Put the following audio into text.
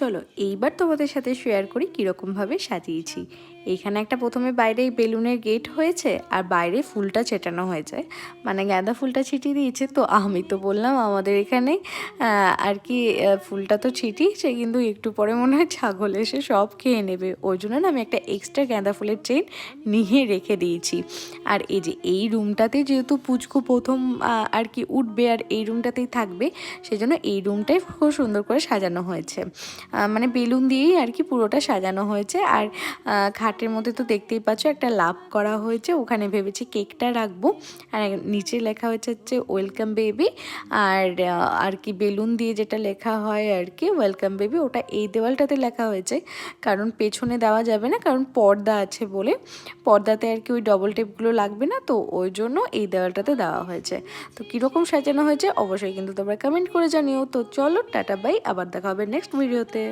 চলো এইবার তোমাদের সাথে শেয়ার করি কীরকমভাবে সাজিয়েছি। এইখানে একটা প্রথমে বাইরে বেলুনের গেট হয়েছে আর বাইরে ফুলটা ছেটানো হয়েছে, মানে গাঁদা ফুলটা ছিটিয়ে দিয়েছে। তো আমি তো বললাম আমাদের এখানে আর কি ফুলটা তো ছিটিয়েছে, কিন্তু একটু পরে মনে হয় ছাগল এসে সব খেয়ে নেবে, ওই জন্য না আমি একটা এক্সট্রা গাঁদা ফুলের চেইন নিয়ে রেখে দিয়েছি। আর এই যে এই রুমটাতে যেহেতু পুচকু প্রথম আর কি উঠবে আর এই রুমটাতেই থাকবে, সেজন্য এই রুমটাই খুব সুন্দর করে সাজানো হয়েছে, মানে বেলুন দিয়েই আর কি পুরোটা সাজানো হয়েছে। আর খাটের মধ্যে তো দেখতেই পাচ্ছ একটা লাভ করা হয়েছে, ওখানে ভেবেছি কেকটা রাখবো। আর নিচে লেখা হচ্ছে ওয়েলকাম বেবি। আর কি বেলুন দিয়ে যেটা লেখা হয় আর কি ওয়েলকাম বেবি, ওটা এই দেওয়ালটাতে লেখা হয়েছে, কারণ পেছনে দেওয়া যাবে না, কারণ পর্দা আছে বলে। পর্দাতে আর কি ওই ডবল টেপগুলো লাগবে না, তো ওই জন্য এই দেওয়ালটাতে দেওয়া হয়েছে। তো কীরকম সাজানো হয়েছে অবশ্যই কিন্তু তোমরা কমেন্ট করে জানিও। তো চলো টাটা বাই, আবার দেখা হবে নেক্সট ভিডিওতে।